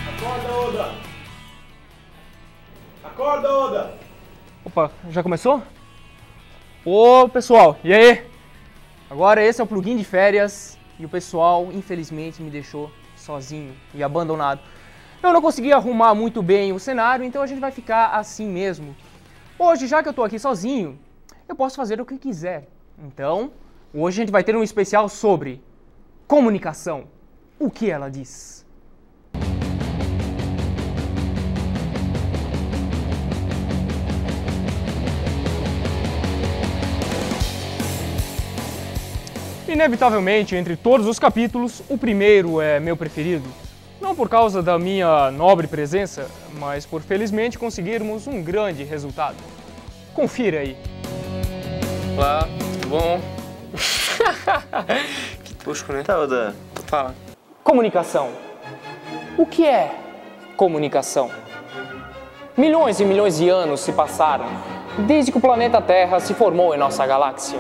Acorda, Oda! Acorda, Oda! Opa, já começou? Ô pessoal, e aí? Agora esse é o plugin de férias e o pessoal infelizmente me deixou sozinho e abandonado. Eu não consegui arrumar muito bem o cenário, então a gente vai ficar assim mesmo. Hoje, já que eu tô aqui sozinho, eu posso fazer o que quiser. Então, hoje a gente vai ter um especial sobre comunicação. O que ela diz? Inevitavelmente, entre todos os capítulos, o primeiro é meu preferido. Não por causa da minha nobre presença, mas por felizmente conseguirmos um grande resultado. Confira aí. Olá, tudo bom? Que tosco, né? Tá, Oda. Fala. Comunicação. O que é comunicação? Milhões e milhões de anos se passaram desde que o planeta Terra se formou em nossa galáxia.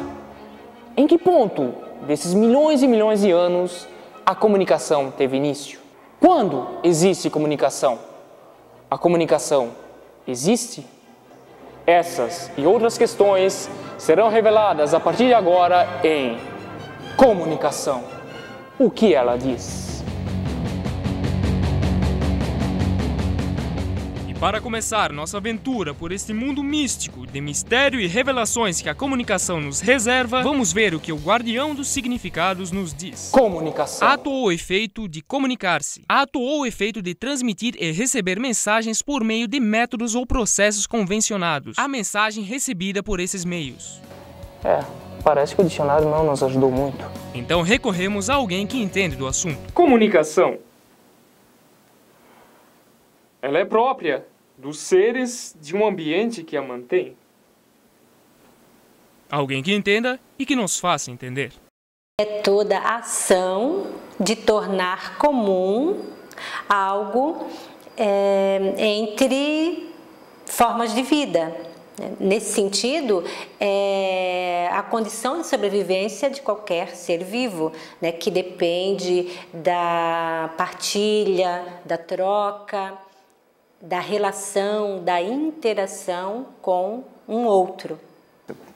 Em que ponto desses milhões e milhões de anos a comunicação teve início? Quando existe comunicação? A comunicação existe? Essas e outras questões serão reveladas a partir de agora em Comunicação. O que ela diz? Para começar nossa aventura por este mundo místico de mistério e revelações que a comunicação nos reserva, vamos ver o que o Guardião dos Significados nos diz. Comunicação. Ato ou efeito de comunicar-se. Ato ou efeito de transmitir e receber mensagens por meio de métodos ou processos convencionados. A mensagem recebida por esses meios. Parece que o dicionário não nos ajudou muito. Então recorremos a alguém que entende do assunto. Comunicação. Ela é própria dos seres de um ambiente que a mantém. Alguém que entenda e que nos faça entender. É toda ação de tornar comum algo entre formas de vida. Nesse sentido, é a condição de sobrevivência de qualquer ser vivo, né, que depende da partilha, da troca, da relação, da interação com um outro.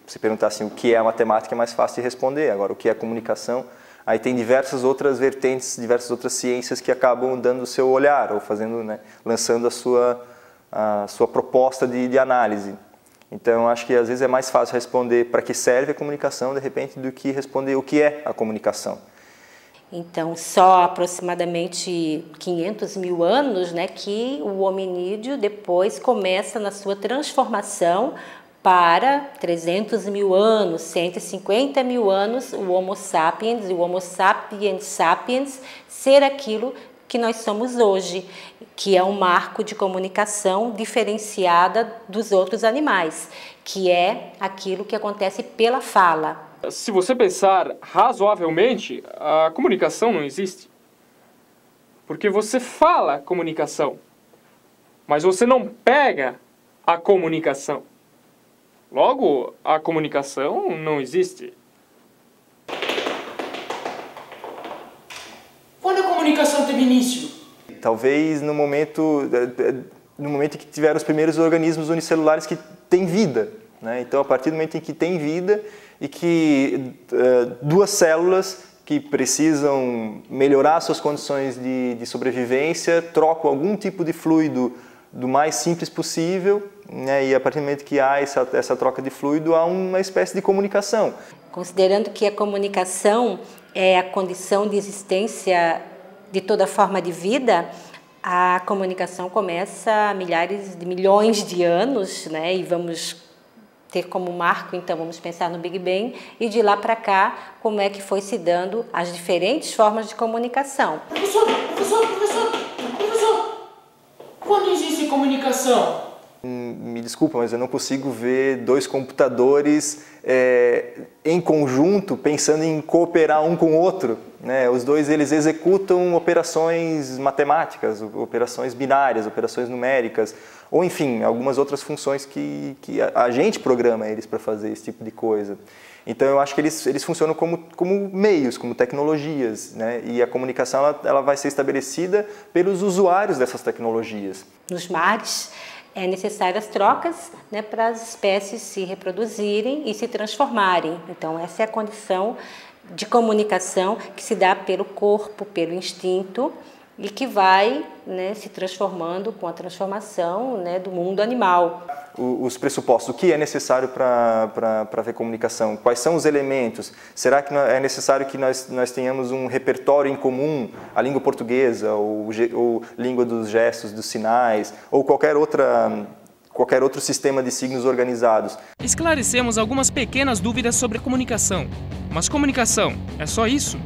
Se perguntar assim, o que é a matemática é mais fácil de responder. Agora, o que é a comunicação? Aí tem diversas outras vertentes, diversas outras ciências que acabam dando o seu olhar, ou fazendo, né, lançando a sua proposta de análise. Então, acho que às vezes é mais fácil responder para que serve a comunicação, de repente, do que responder o que é a comunicação. Então, só aproximadamente 500 mil anos, né, que o hominídeo depois começa na sua transformação para 300 mil anos, 150 mil anos, o Homo sapiens, sapiens, ser aquilo que nós somos hoje, que é um marco de comunicação diferenciada dos outros animais, que é aquilo que acontece pela fala. Se você pensar razoavelmente, a comunicação não existe. Porque você fala comunicação, mas você não pega a comunicação. Logo, a comunicação não existe. Quando a comunicação teve início? Talvez no momento em que tiveram os primeiros organismos unicelulares que têm vida, né? Então, a partir do momento em que tem vida e que duas células que precisam melhorar suas condições de sobrevivência trocam algum tipo de fluido do mais simples possível, né? E a partir do momento que há essa troca de fluido, há uma espécie de comunicação. Considerando que a comunicação é a condição de existência de toda forma de vida, a comunicação começa há milhares de milhões de anos, né? E vamos ter como marco, então, vamos pensar no Big Bang, e de lá para cá, como é que foi se dando as diferentes formas de comunicação. Professor, quando existe comunicação? Me desculpa, mas eu não consigo ver dois computadores em conjunto pensando em cooperar um com o outro, né? Os dois eles executam operações matemáticas, operações binárias, operações numéricas, ou enfim, algumas outras funções que a gente programa eles para fazer esse tipo de coisa. Então eu acho que eles funcionam como meios, como tecnologias, né? E a comunicação ela vai ser estabelecida pelos usuários dessas tecnologias. Nos mares é necessário as trocas, né, para as espécies se reproduzirem e se transformarem. Então essa é a condição de comunicação que se dá pelo corpo, pelo instinto e que vai, né, se transformando com a transformação, né, do mundo animal. Os pressupostos, o que é necessário para haver comunicação? Quais são os elementos? Será que é necessário que nós tenhamos um repertório em comum, a língua portuguesa, ou língua dos gestos, dos sinais, ou qualquer outro sistema de signos organizados? Esclarecemos algumas pequenas dúvidas sobre comunicação. Mas comunicação é só isso?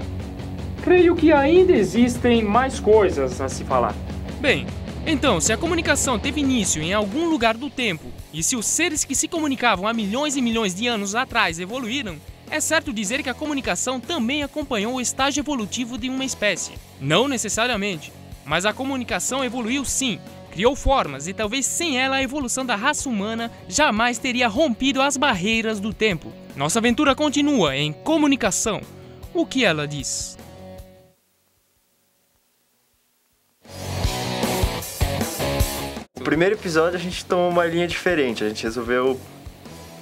Creio que ainda existem mais coisas a se falar. Bem, então, se a comunicação teve início em algum lugar do tempo, e se os seres que se comunicavam há milhões e milhões de anos atrás evoluíram, é certo dizer que a comunicação também acompanhou o estágio evolutivo de uma espécie. Não necessariamente, mas a comunicação evoluiu sim, criou formas e talvez sem ela a evolução da raça humana jamais teria rompido as barreiras do tempo. Nossa aventura continua em comunicação. O que ela diz? No primeiro episódio a gente tomou uma linha diferente, a gente resolveu...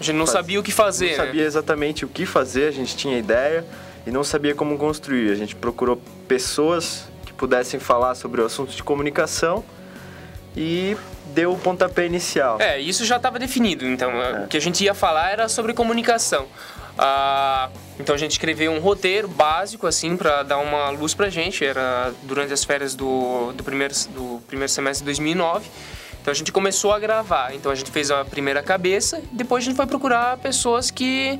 A gente não sabia o que fazer, Não sabia exatamente o que fazer, a gente tinha ideia e não sabia como construir. A gente procurou pessoas que pudessem falar sobre o assunto de comunicação e deu o pontapé inicial. Isso já estava definido, então o que a gente ia falar era sobre comunicação. Então a gente escreveu um roteiro básico assim para dar uma luz pra gente, era durante as férias do primeiro semestre de 2009. Então a gente começou a gravar, então a gente fez a primeira cabeça, depois a gente foi procurar pessoas que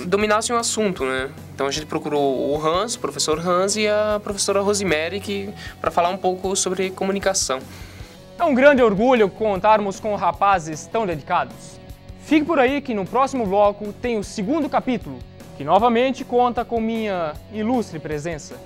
dominassem o assunto, né? Então a gente procurou o Hans, o professor Hans e a professora Rosemary para falar um pouco sobre comunicação. É um grande orgulho contarmos com rapazes tão dedicados. Fique por aí que no próximo bloco tem o segundo capítulo, que novamente conta com minha ilustre presença.